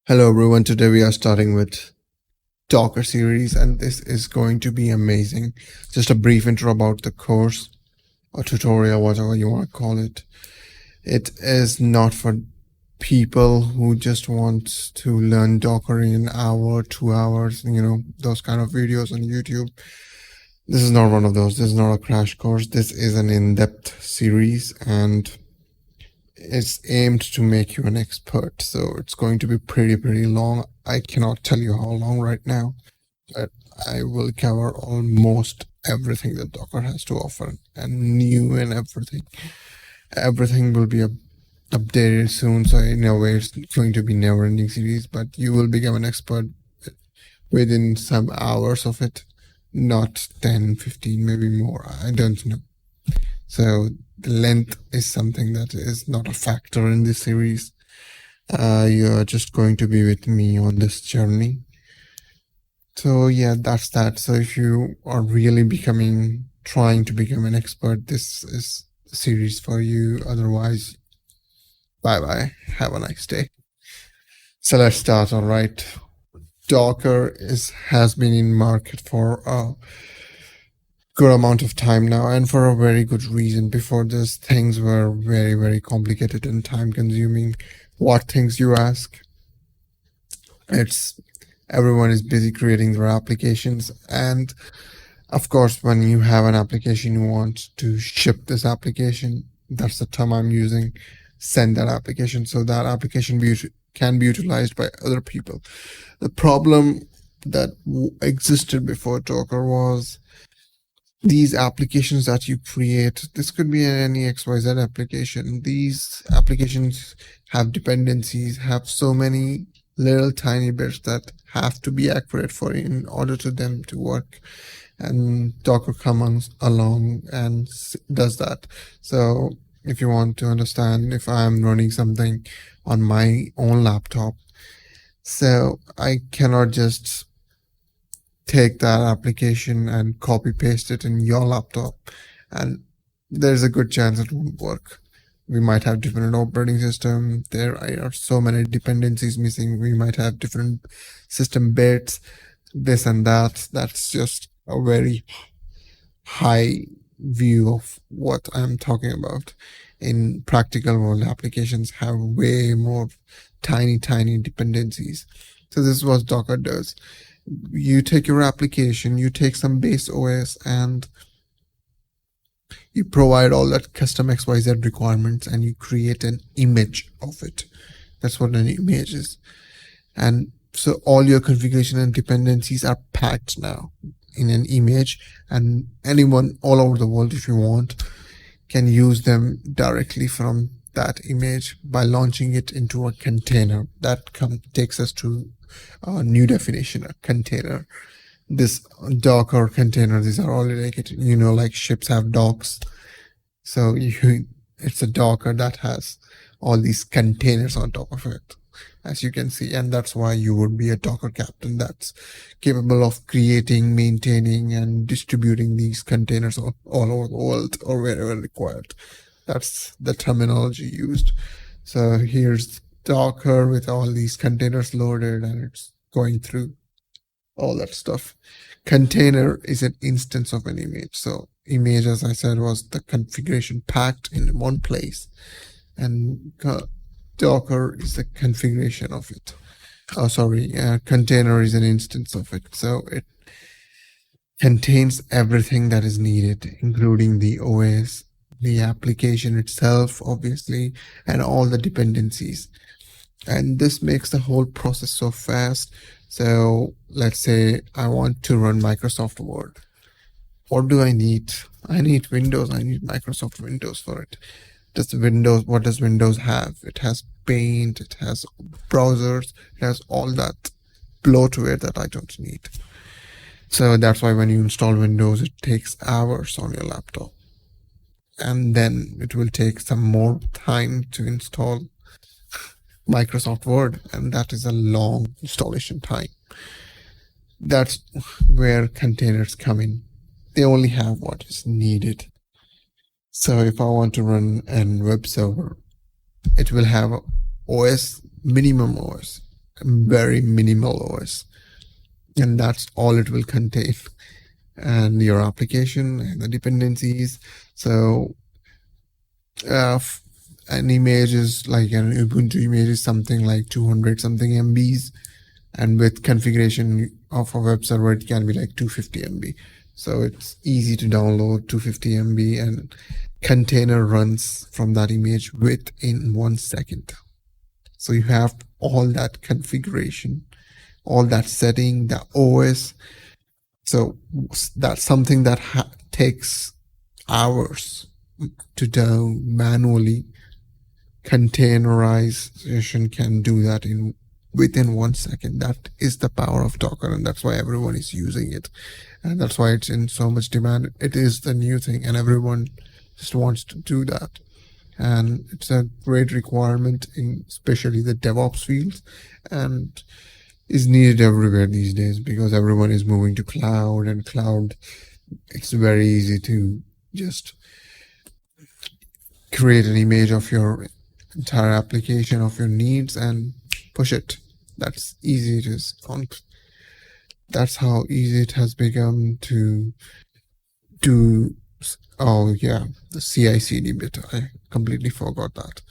Hello everyone, today we are starting with Docker series and this is going to be amazing. Just a brief intro about the course or tutorial, whatever you want to call it. It is not for people who just want to learn Docker in an hour, 2 hours, those kind of videos on YouTube. This is not one of those. This is not a crash course. This is an in-depth series and it's aimed to make you an expert. So it's going to be pretty long. I cannot tell you how long right now, but I will cover almost everything that Docker has to offer and new and everything. Everything will be updated soon. So in a way, it's going to be never-ending series, but you will become an expert within some hours of it, not 10, 15, maybe more. I don't know. So the length is something that is not a factor in this series. You're just going to be with me on this journey. So yeah, that's that. So if you are really trying to become an expert, this is the series for you. Otherwise, bye. Have a nice day. So let's start. All right. Docker has been in market for a good amount of time now, and for a very good reason. Before this, things were very complicated and time consuming. What things, you ask? Everyone is busy creating their applications, and of course when you have an application, you want to ship this application. That's the term I'm using. Send that application, so that application can be utilized by other people. The problem that existed before Docker was these applications that you create. This could be any XYZ application. These applications have dependencies, have so many little tiny bits that have to be accurate for in order to them to work. And Docker comes along and does that. So if you want to understand, if I'm running something on my own laptop, so I cannot just take that application and copy paste it in your laptop, and there's a good chance it won't work. We might have different operating system. There are so many dependencies missing. We might have different system bits, this and that. That's just a very high view of what I'm talking about. In practical world, applications have way more tiny dependencies. So this is what Docker does. You take your application, you take some base OS, and you provide all that custom XYZ requirements, and you create an image of it. That's what an image is. And so all your configuration and dependencies are packed now in an image, and anyone all over the world, if you want, can use them directly from that image by launching it into a container. That takes us to a new definition, a container. This Docker container, these are all like like ships have docks. So it's a Docker that has all these containers on top of it, as you can see. And that's why you would be a Docker captain that's capable of creating, maintaining, and distributing these containers all over the world or wherever required. That's the terminology used. So here's Docker with all these containers loaded, and it's going through all that stuff. Container is an instance of an image. So image, as I said, was the configuration packed in one place, and Docker is the configuration of it. Container is an instance of it. So it contains everything that is needed, including the OS, the application itself, obviously, and all the dependencies. And this makes the whole process so fast. So let's say I want to run Microsoft Word. What do I need? I need Windows. I need Microsoft Windows for it. What does Windows have? It has Paint, it has browsers, it has all that bloatware that I don't need. So that's why when you install Windows, it takes hours on your laptop. And then it will take some more time to install Microsoft Word, and that is a long installation time. That's where containers come in. They only have what is needed. So if I want to run a web server, it will have OS, minimum OS, very minimal OS, and that's all it will contain, and your application and the dependencies. So an image is like an Ubuntu image is something like 200 something MBs, and with configuration of a web server it can be like 250 MB. So it's easy to download 250 MB, and container runs from that image within 1 second. So you have all that configuration, all that setting, the OS. So that's something that takes hours to do manually. Containerization can do that within 1 second. That is the power of Docker, and that's why everyone is using it, and that's why it's in so much demand. It is the new thing, and everyone just wants to do that, and it's a great requirement in especially the DevOps fields, and is needed everywhere these days because everyone is moving to cloud, and cloud, it's very easy to just create an image of your entire application of your needs and push it. That's easy it is. That's how easy it has become to do. Oh yeah, the CI/CD bit, I completely forgot that.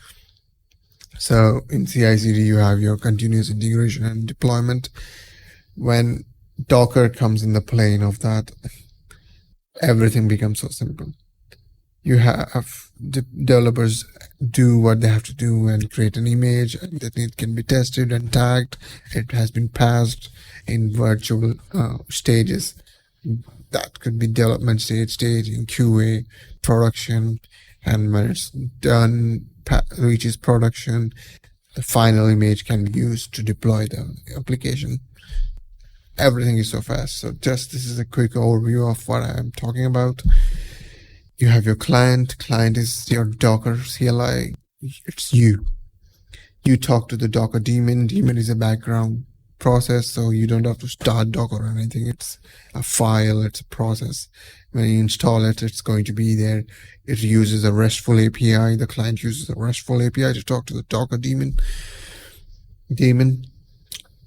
So in CI/CD you have your continuous integration and deployment. When Docker comes in the plane of that, everything becomes so simple. You have developers do what they have to do and create an image, and that it can be tested and tagged. It has been passed in virtual stages. That could be development stage, in QA, production, and when it's done, reaches production, the final image can be used to deploy the application. Everything is so fast. So this is a quick overview of what I'm talking about. You have your client. Client is your Docker CLI. It's you. You talk to the Docker daemon. Daemon is a background process, so you don't have to start Docker or anything. It's a file. It's a process. When you install it, it's going to be there. It uses a RESTful API. The client uses a RESTful API to talk to the Docker daemon.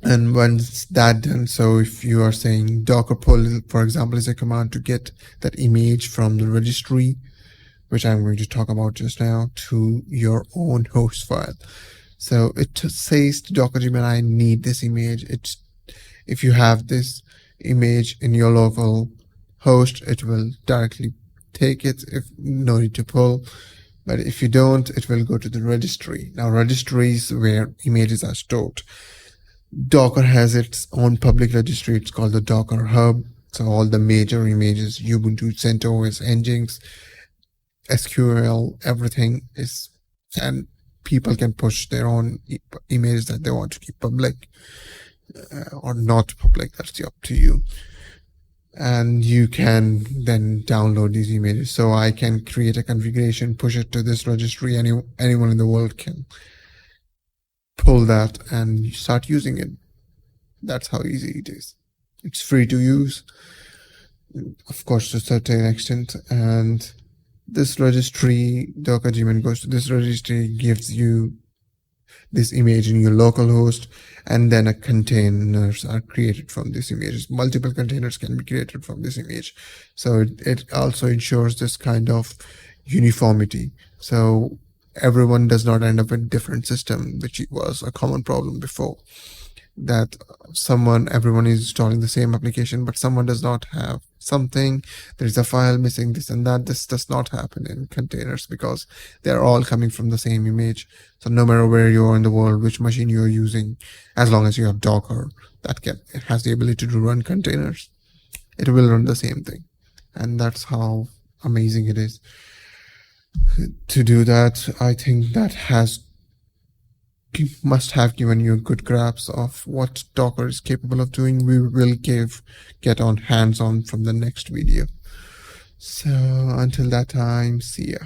And once that done, so if you are saying Docker pull, for example, is a command to get that image from the registry, which I'm going to talk about just now, to your own host file. So it says to Docker daemon, I need this image. If you have this image in your local host, it will directly take it, if no need to pull. But if you don't, it will go to the registry. Now registries where images are stored. Docker has its own public registry. It's called the Docker Hub. So all the major images, Ubuntu, CentOS, Nginx, SQL, everything is, and people can push their own images that they want to keep public or not public. That's up to you. And you can then download these images. So I can create a configuration, push it to this registry. Anyone in the world can pull that and start using it. That's how easy it is. It's free to use, of course, to a certain extent. And this registry, Docker daemon goes to this registry, gives you this image in your local host, and then containers are created from this image. Multiple containers can be created from this image. So it also ensures this kind of uniformity. So everyone does not end up in a different system, which was a common problem before, that everyone is installing the same application, but someone does not have something, there's a file missing, this and that. This does not happen in containers because they're all coming from the same image. So no matter where you are in the world, which machine you're using, as long as you have Docker it has the ability to run containers, it will run the same thing. And that's how amazing it is. To do that, I think that must have given you a good grasp of what Docker is capable of doing. We will get on hands-on from the next video. So until that time, see ya.